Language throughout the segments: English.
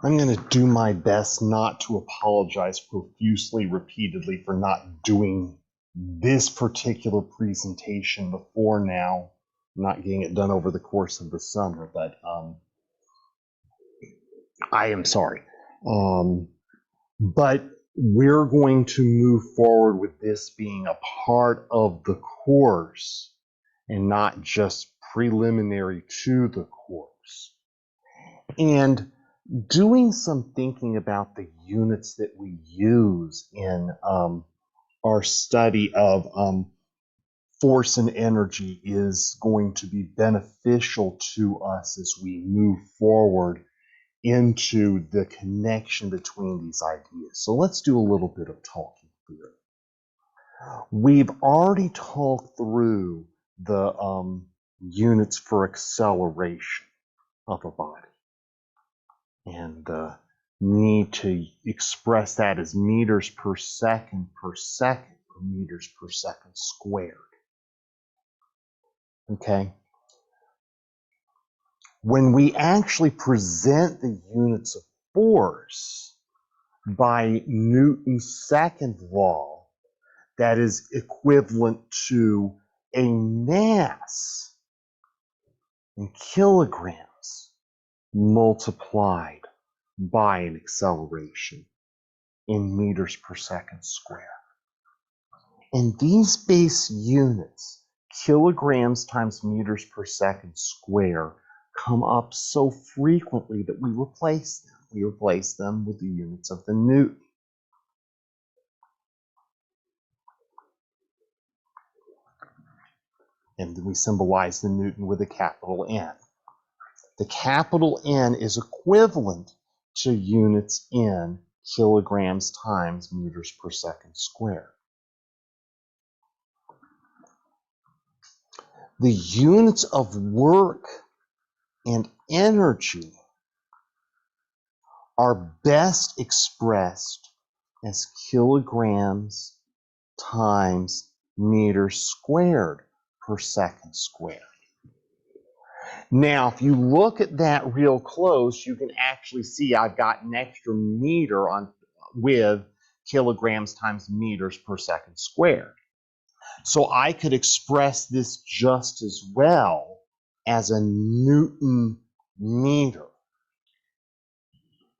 I'm going to do my best not to apologize profusely, repeatedly for not doing this particular presentation before now. I'm not getting it done over the course of the summer, but I am sorry. But we're going to move forward with this being a part of the course and not just preliminary to the course. And doing some thinking about the units that we use in our study of force and energy is going to be beneficial to us as we move forward into the connection between these ideas. So let's do a little bit of talking through. We've already talked through the units for acceleration of a body. And need to express that as meters per second or meters per second squared. Okay? When we actually present the units of force by Newton's second law, that is equivalent to a mass in kilograms multiplied by an acceleration in meters per second squared. And these base units, kilograms times meters per second square, come up so frequently that we replace them. We replace them with the units of the Newton. And we symbolize the Newton with a capital N. The capital N is equivalent to units in kilograms times meters per second squared. The units of work and energy are best expressed as kilograms times meters squared per second squared. Now, if you look at that real close, you can actually see I've got an extra meter on with kilograms times meters per second squared. So I could express this just as well as a Newton meter,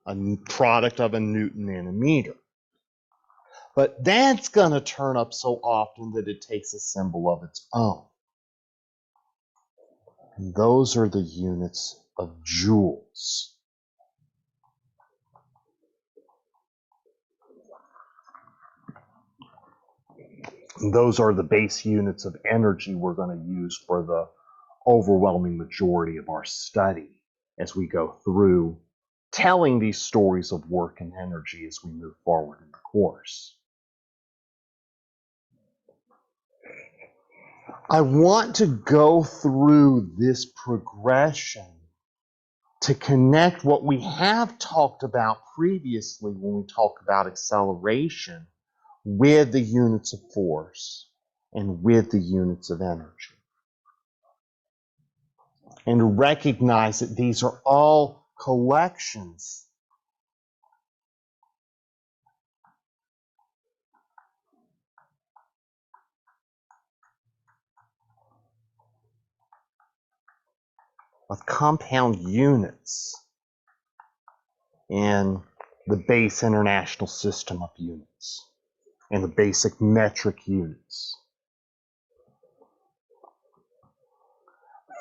a product of a Newton and a meter. But that's going to turn up so often that it takes a symbol of its own. And those are the units of joules. And those are the base units of energy we're going to use for the overwhelming majority of our study as we go through telling these stories of work and energy as we move forward in the course. I want to go through this progression to connect what we have talked about previously when we talk about acceleration with the units of force and with the units of energy. And recognize that these are all collections of compound units in the base international system of units and the basic metric units.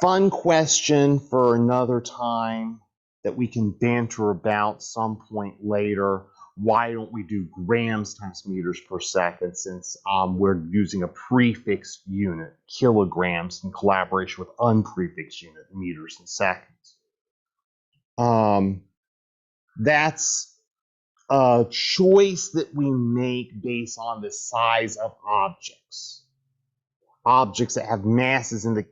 Fun question for another time that we can banter about some point later. Why don't we do grams times meters per second since we're using a prefixed unit, kilograms, in collaboration with unprefixed unit, meters and seconds. That's a choice that we make based on the size of objects. Objects that have masses in the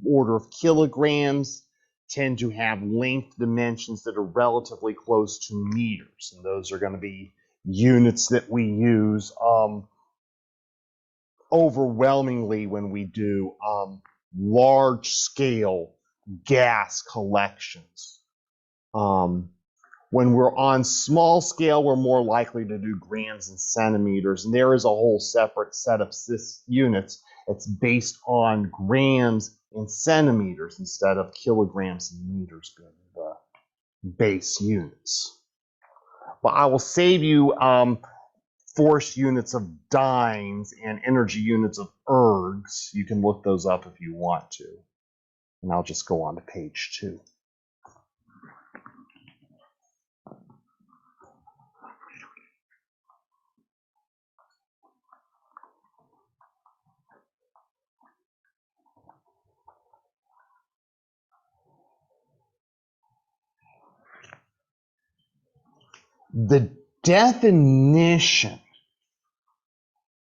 order of kilograms tend to have length dimensions that are relatively close to meters. And those are going to be units that we use overwhelmingly when we do large-scale gas collections. When we're on small scale, we're more likely to do grams and centimeters, and there is a whole separate set of units. It's based on grams and centimeters instead of kilograms and meters being the base units. But I will save you force units of dynes and energy units of ergs. You can look those up if you want to. And I'll just go on to page 2. The definition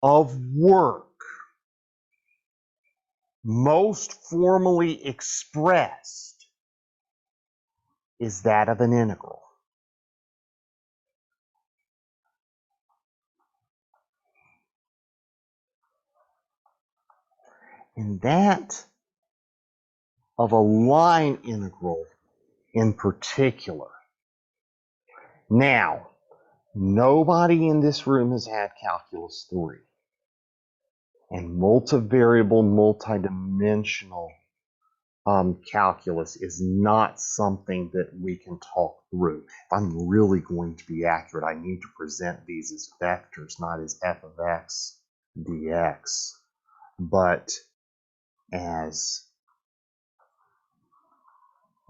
of work most formally expressed is that of an integral. And that of a line integral in particular. Now, nobody in this room has had calculus 3. And multivariable, multidimensional calculus is not something that we can talk through. If I'm really going to be accurate, I need to present these as vectors, not as f of x dx, but as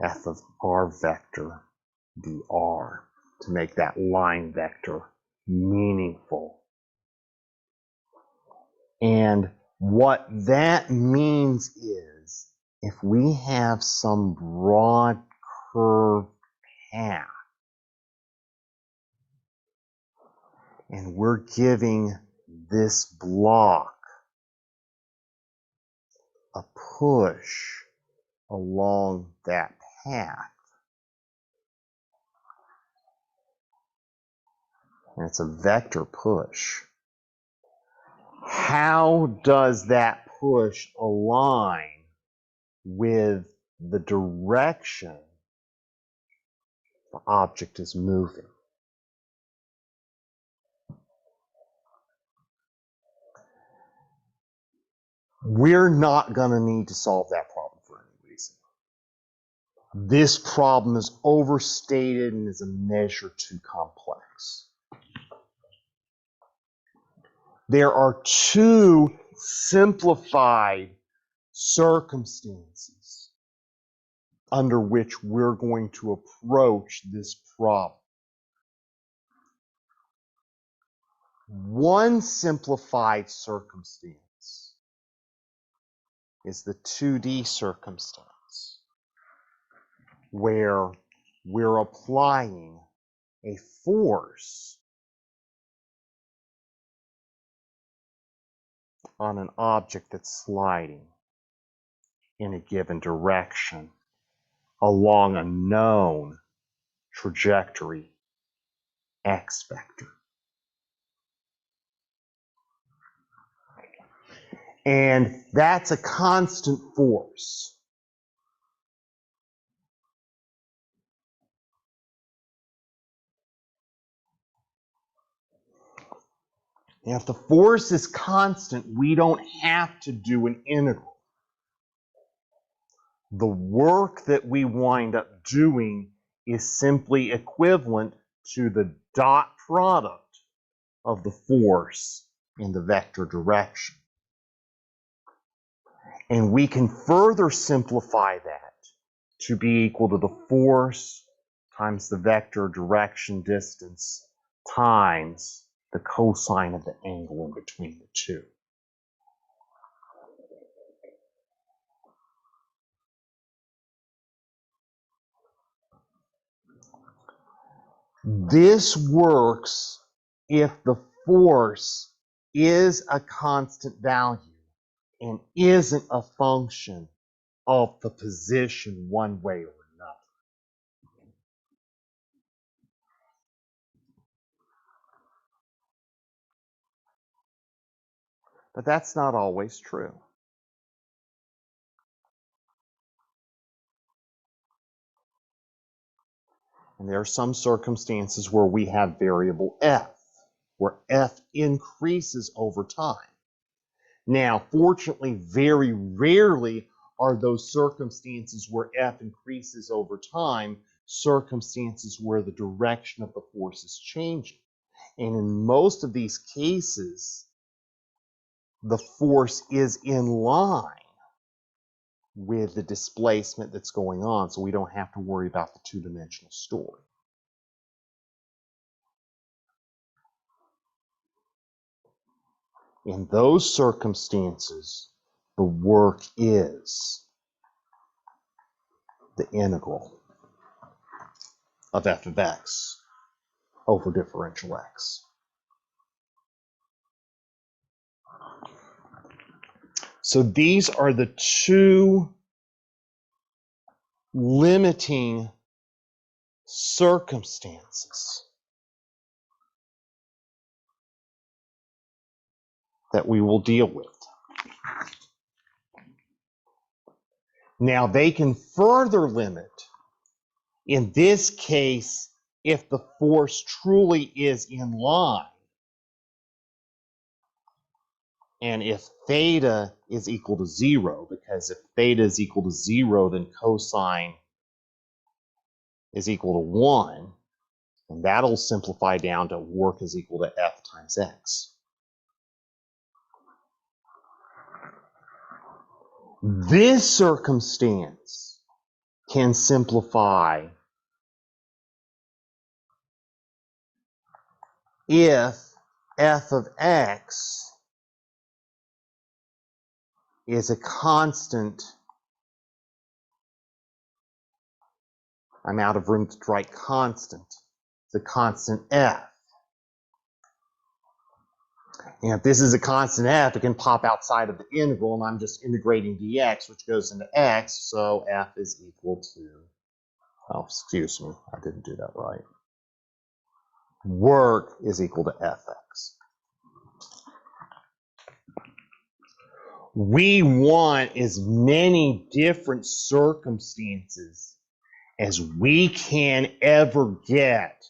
f of r vector dr to make that line vector meaningful. And what that means is if we have some broad curved path and we're giving this block a push along that path, and it's a vector push, how does that push align with the direction the object is moving? We're not going to need to solve that problem for any reason. This problem is overstated and is a measure too complex. There are 2 simplified circumstances under which we're going to approach this problem. One simplified circumstance is the 2D circumstance, where we're applying a force on an object that's sliding in a given direction along a known trajectory x vector. And that's a constant force. And if the force is constant, we don't have to do an integral. The work that we wind up doing is simply equivalent to the dot product of the force in the vector direction. And we can further simplify that to be equal to the force times the vector direction distance times the cosine of the angle in between the 2. This works if the force is a constant value and isn't a function of the position one way or another. But that's not always true. And there are some circumstances where we have variable f, where f increases over time. Now, fortunately, very rarely are those circumstances where f increases over time circumstances where the direction of the force is changing. And in most of these cases, the force is in line with the displacement that's going on, so we don't have to worry about the two-dimensional story. In those circumstances, the work is the integral of f of x over differential x. So these are the two limiting circumstances that we will deal with. Now they can further limit, in this case, if the force truly is in line, and if theta is equal to 0, because if theta is equal to 0, then cosine is equal to 1, and that'll simplify down to work is equal to f times x. This circumstance can simplify if f of x is a constant. I'm out of room to write constant. It's a constant f. And if this is a constant f, it can pop outside of the integral, and I'm just integrating dx, which goes into x, so f is equal to, oh, excuse me, I didn't do that right. Work is equal to fx. We want as many different circumstances as we can ever get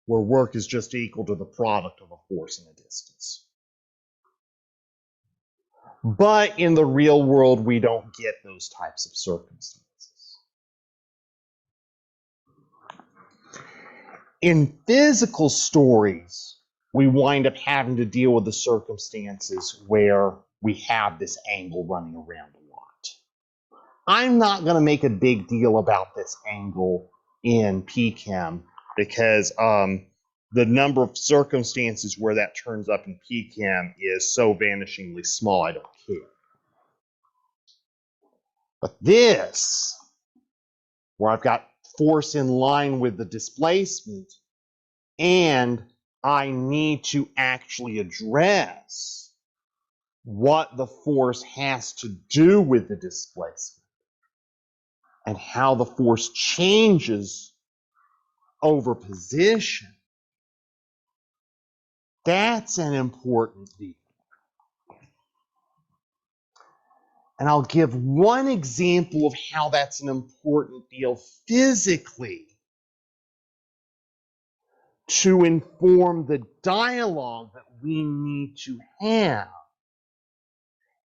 where work is just equal to the product of a force and a distance. But in the real world, we don't get those types of circumstances. In physical stories, we wind up having to deal with the circumstances where we have this angle running around a lot. I'm not going to make a big deal about this angle in CHEM because the number of circumstances where that turns up in CHEM is so vanishingly small, I don't care. But this, where I've got force in line with the displacement, and I need to actually address what the force has to do with the displacement and how the force changes over position. That's an important deal. And I'll give one example of how that's an important deal physically to inform the dialogue that we need to have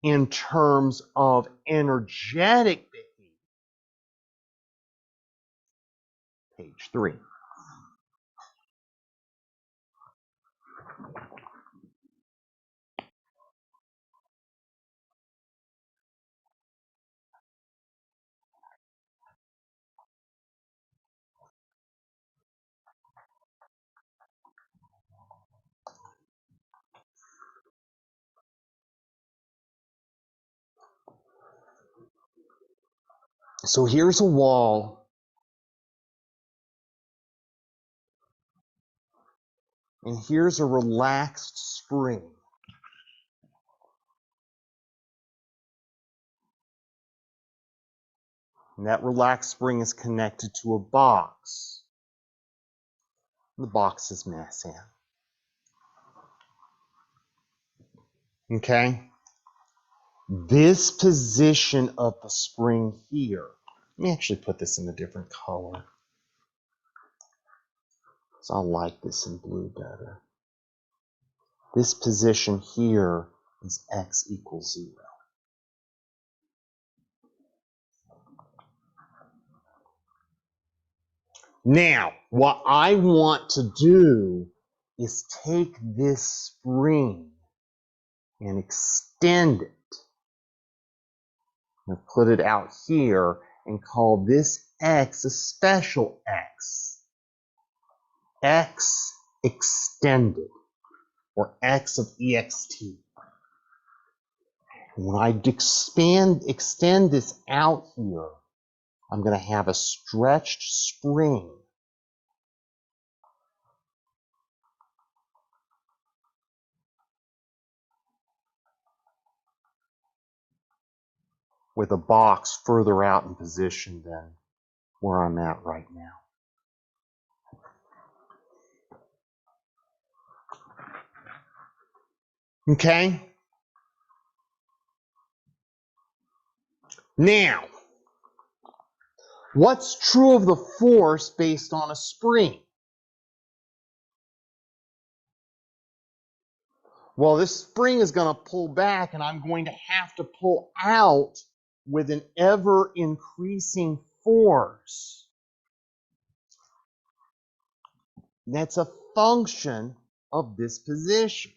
in terms of energetic behavior. Page 3. So here's a wall, and here's a relaxed spring. And that relaxed spring is connected to a box. The box is mass M. Okay? This position of the spring here, let me actually put this in a different color. So I like this in blue better. This position here is x equals 0. Now, what I want to do is take this spring and extend it. And put it out here and call this x a special x. X extended, or x of ext. When I extend this out here, I'm going to have a stretched spring with a box further out in position than where I'm at right now. Okay? Now, what's true of the force based on a spring? Well, this spring is going to pull back, and I'm going to have to pull out with an ever-increasing force. That's a function of this position.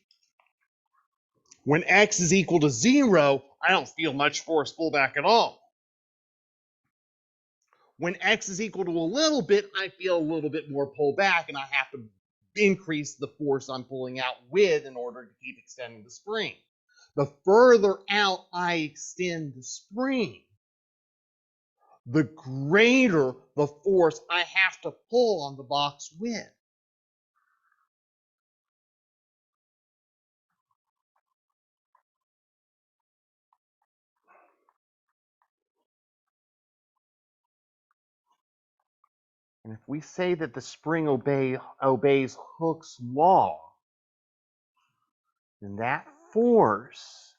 When x is equal to 0, I don't feel much force pullback at all. When x is equal to a little bit, I feel a little bit more pullback, and I have to increase the force I'm pulling out with in order to keep extending the spring. The further out I extend the spring, the greater the force I have to pull on the box with. And if we say that the spring obeys Hooke's law, then that force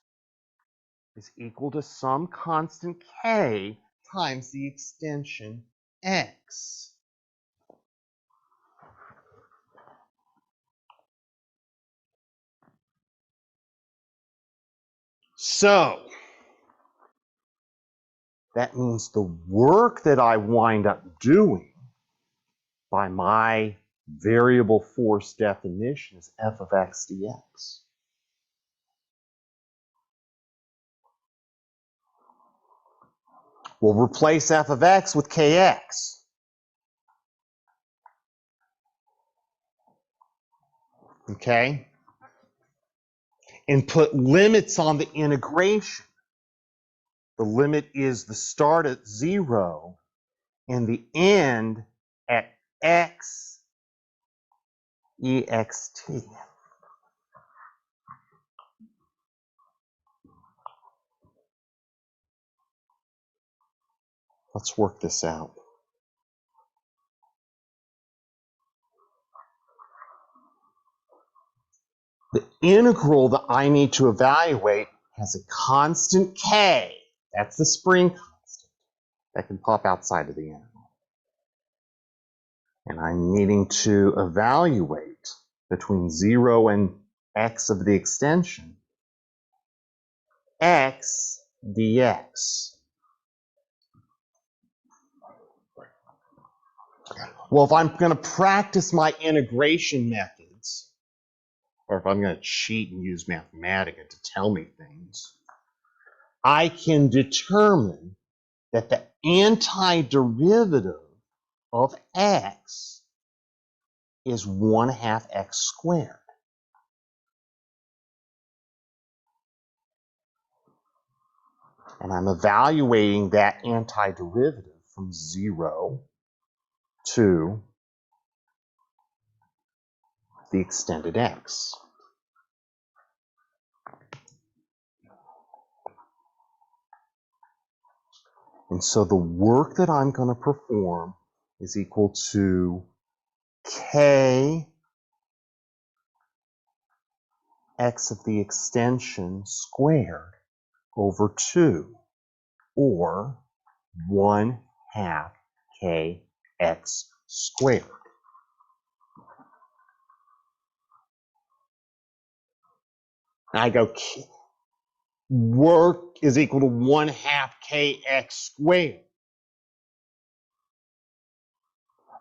is equal to some constant k times the extension x. So, that means the work that I wind up doing by my variable force definition is f of x dx. We'll replace f of x with kx. Okay? And put limits on the integration. The limit is the start at 0 and the end at x ext. Let's work this out. The integral that I need to evaluate has a constant k. That's the spring constant that can pop outside of the integral. And I'm needing to evaluate between 0 and x of the extension, x dx. Well, if I'm going to practice my integration methods, or if I'm going to cheat and use Mathematica to tell me things, I can determine that the antiderivative of x is 1/2 x squared. And I'm evaluating that antiderivative from 0 to the extended x. And so the work that I'm going to perform is equal to k x of the extension squared over 2, or 1/2 kx squared. And I go, work is equal to 1/2 kx squared.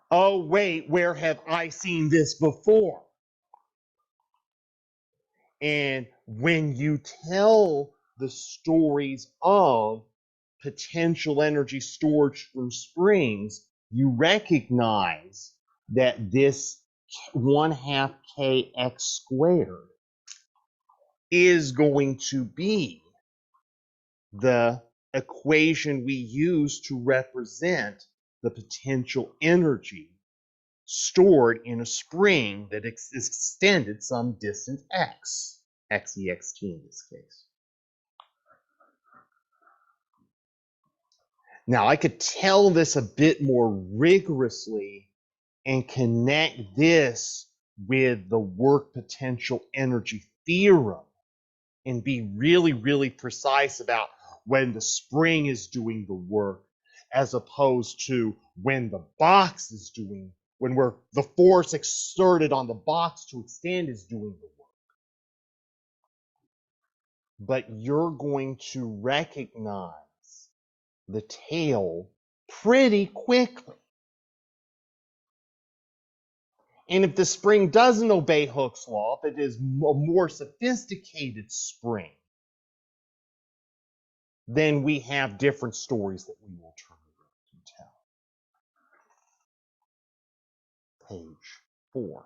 Oh, wait, where have I seen this before? And when you tell the stories of potential energy storage from springs, you recognize that this 1/2 kx squared is going to be the equation we use to represent the potential energy stored in a spring that is extended some distance x, xext in this case. Now, I could tell this a bit more rigorously and connect this with the work potential energy theorem and be really, really precise about when the spring is doing the work as opposed to when the box is doing, when the force exerted on the box to extend is doing the work. But you're going to recognize the tail pretty quickly. And if the spring doesn't obey Hooke's law, if it is a more sophisticated spring, then we have different stories that we will turn around and tell. Page 4.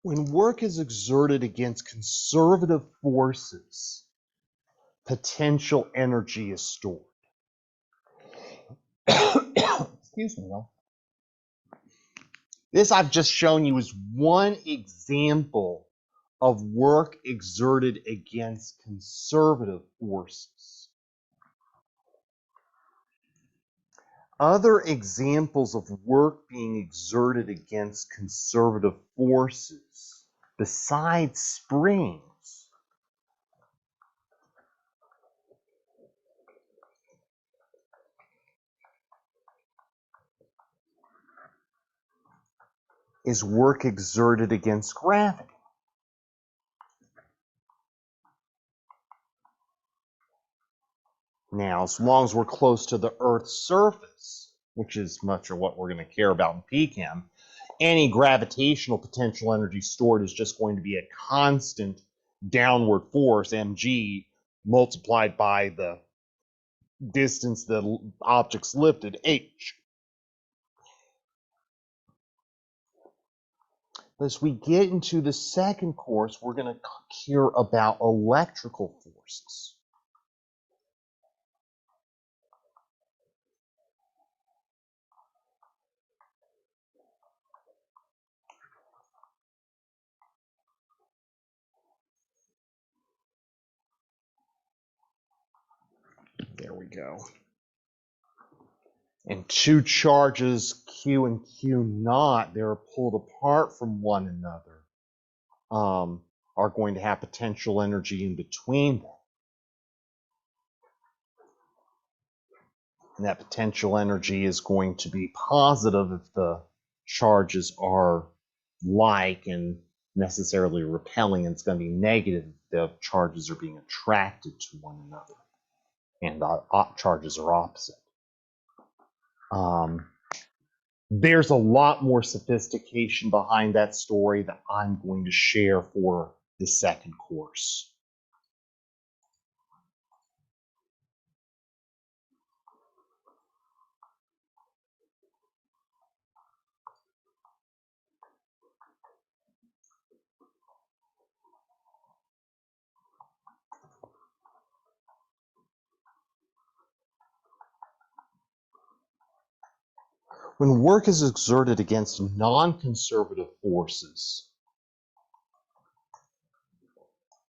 When work is exerted against conservative forces, potential energy is stored. Excuse me, y'all. This I've just shown you is one example of work exerted against conservative forces. Other examples of work being exerted against conservative forces, besides springs, is work exerted against gravity. Now, as long as we're close to the Earth's surface, which is much of what we're going to care about in PChem, any gravitational potential energy stored is just going to be a constant downward force, mg, multiplied by the distance the object's lifted, h. As we get into the second course, we're going to care about electrical forces. There we go. And two charges, Q and Q naught, they're pulled apart from one another, are going to have potential energy in between them. And that potential energy is going to be positive if the charges are like and necessarily repelling, and it's going to be negative if the charges are being attracted to one another and the charges are opposite. There's a lot more sophistication behind that story that I'm going to share for the second course. When work is exerted against non-conservative forces,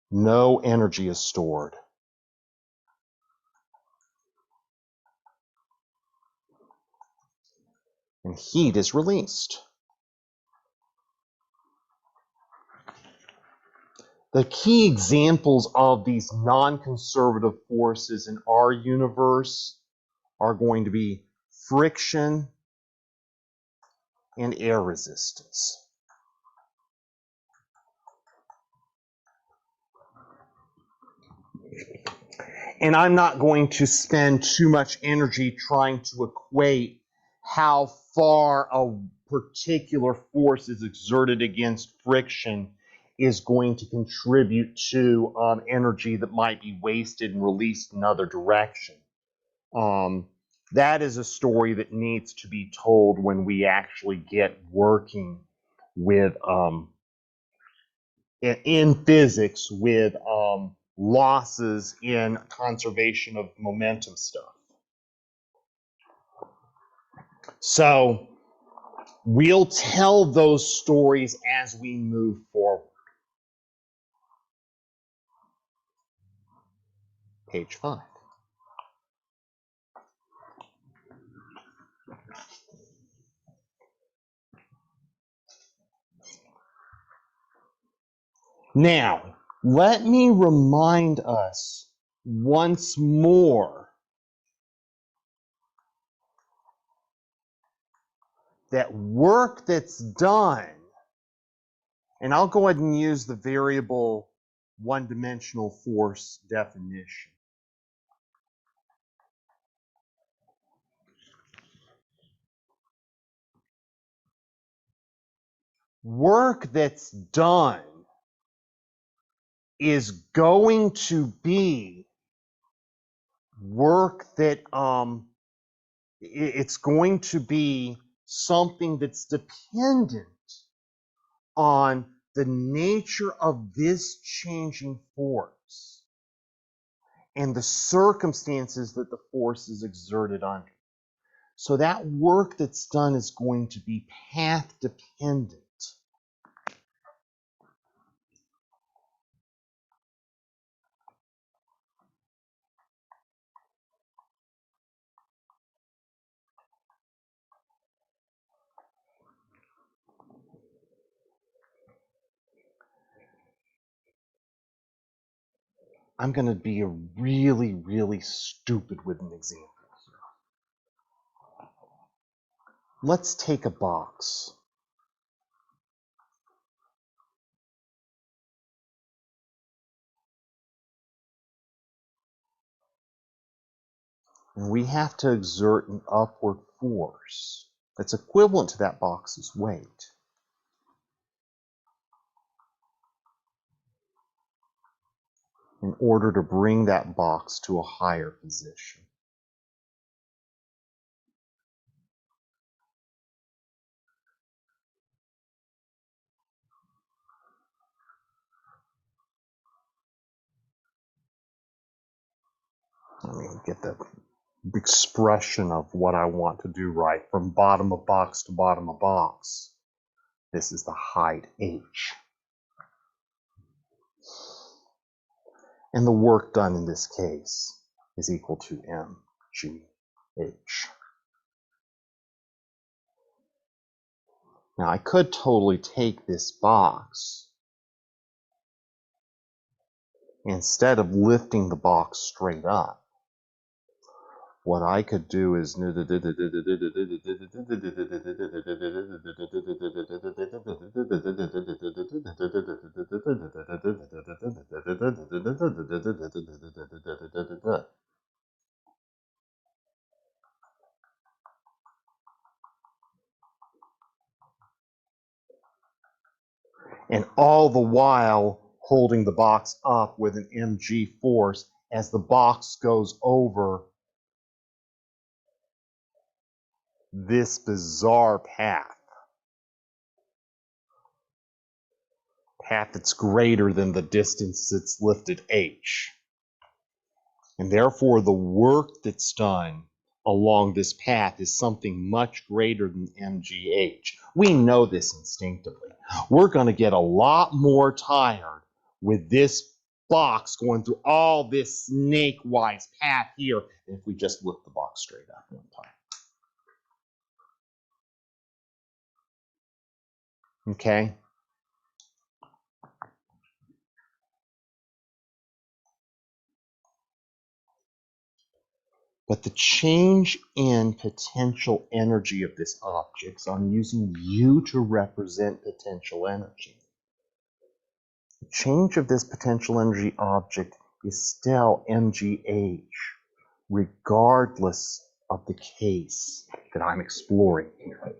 no energy is stored. And heat is released. The key examples of these non-conservative forces in our universe are going to be friction and air resistance. And I'm not going to spend too much energy trying to equate how far a particular force is exerted against friction is going to contribute to energy that might be wasted and released in another direction. That is a story that needs to be told when we actually get working with in physics with losses in conservation of momentum stuff. So we'll tell those stories as we move forward. Page 5. Now, let me remind us once more that work that's done, and I'll go ahead and use the variable one-dimensional force definition. Work that's done is going to be work that it's going to be something that's dependent on the nature of this changing force and the circumstances that the force is exerted under. So that work that's done is going to be path dependent. I'm going to be really, really stupid with an example here. Let's take a box. And we have to exert an upward force that's equivalent to that box's weight. In order to bring that box to a higher position. Let me get the expression of what I want to do right. From bottom of box to bottom of box. This is the height h. And the work done in this case is equal to mgh. Now I could totally take this box, instead of lifting the box straight up, what I could do is and all the while holding the box up with an mg force as the box goes over this bizarre path that's greater than the distance that's lifted h. And therefore the work that's done along this path is something much greater than MGH. We know this instinctively. We're going to get a lot more tired with this box going through all this snake-wise path here than if we just lift the box straight up one time. Okay? But the change in potential energy of this object, so I'm using you to represent potential energy. The change of this potential energy object is still MGH, regardless of the case that I'm exploring here.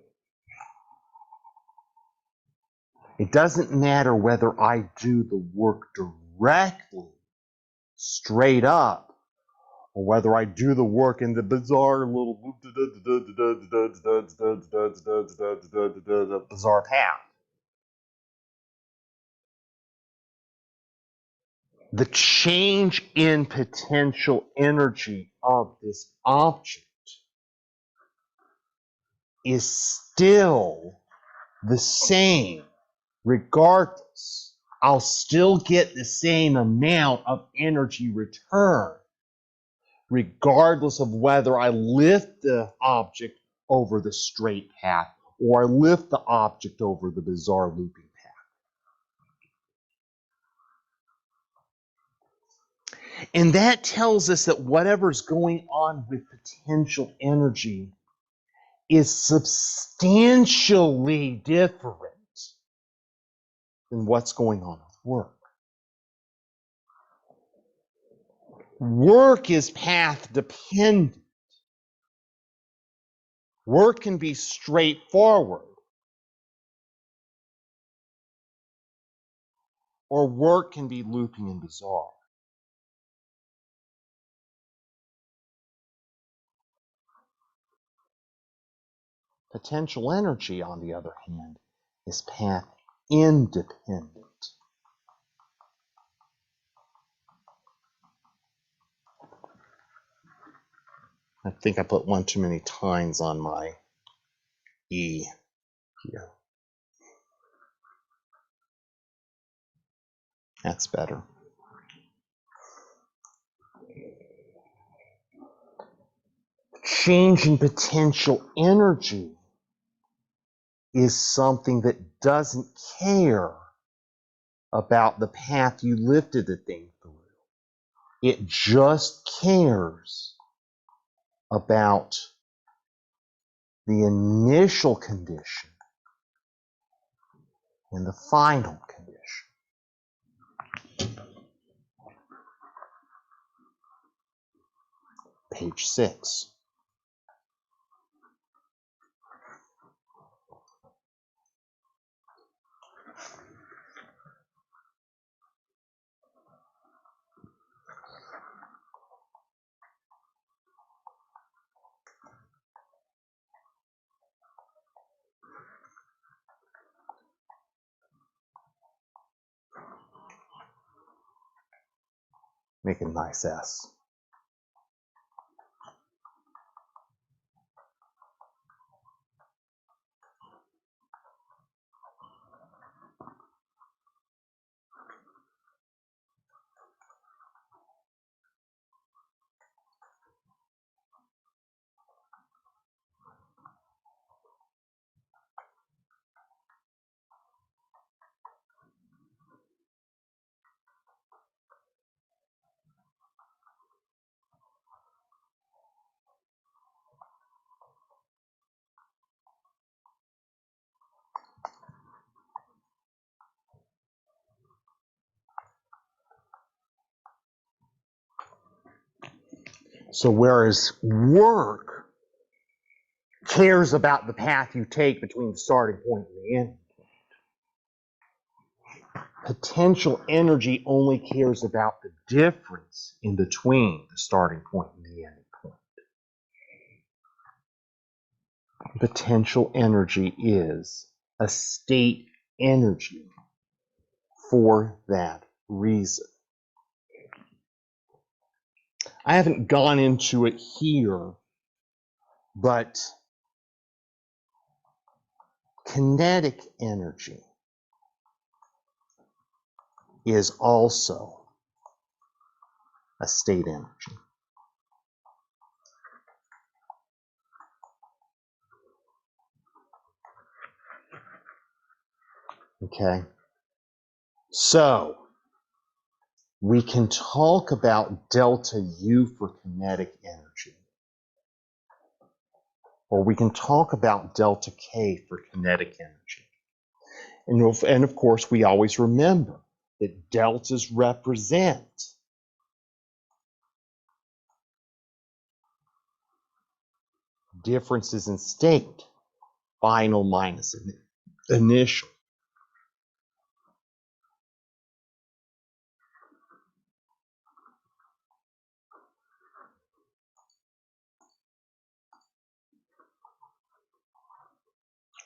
It doesn't matter whether I do the work directly, straight up, or whether I do the work in the bizarre little bizarre path. The change in potential energy of this object is still the same regardless. I'll still get the same amount of energy return regardless of whether I lift the object over the straight path or I lift the object over the bizarre looping path. And that tells us that whatever's going on with potential energy is substantially different than what's going on with work. Work is path dependent. Work can be straightforward, or work can be looping and bizarre. Potential energy, on the other hand, is path independent. I think I put one too many times on my E here. That's better. Changing potential energy is something that doesn't care about the path you lifted the thing through. It just cares about the initial condition and the final condition. Page 6. Make a nice S. So whereas work cares about the path you take between the starting point and the end, potential energy only cares about the difference in between the starting point and the ending point. Potential energy is a state energy for that reason. I haven't gone into it here But kinetic energy is also a state energy. Okay? So, we can talk about delta U for kinetic energy, or we can talk about delta K for kinetic energy. And of course, we always remember that deltas represent differences in state, final minus initial.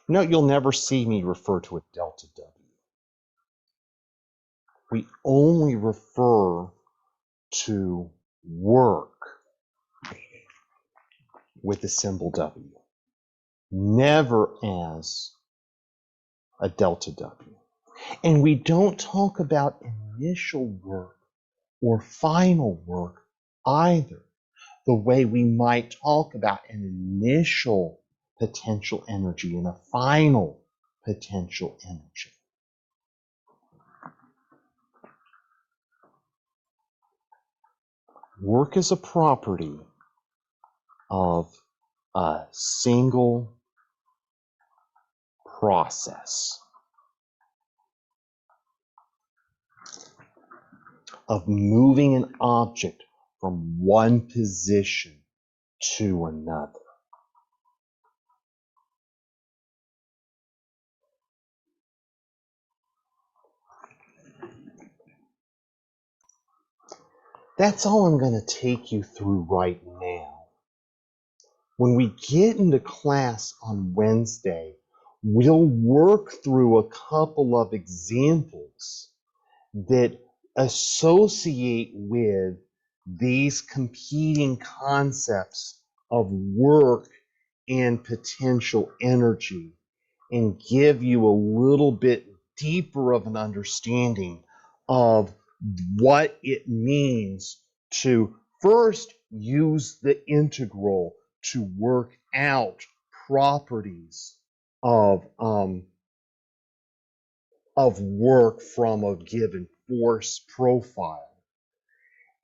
Note you'll never see me refer to a delta W. We only refer to work with the symbol W, never as a delta W. And we don't talk about initial work or final work either, the way we might talk about an initial potential energy and a final potential energy. Work is a property of a single process of moving an object from one position to another. That's all I'm going to take you through right now. When we get into class on Wednesday, we'll work through a couple of examples that associate with these competing concepts of work and potential energy and give you a little bit deeper of an understanding of what it means to first use the integral to work out properties of work from a given force profile.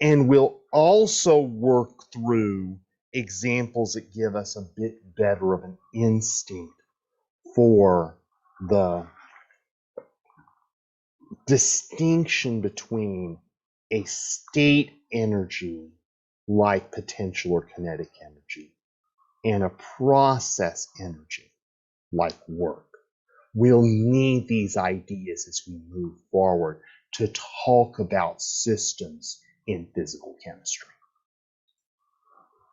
And we'll also work through examples that give us a bit better of an instinct for the distinction between a state energy like potential or kinetic energy and a process energy like work. We'll need these ideas as we move forward to talk about systems in physical chemistry.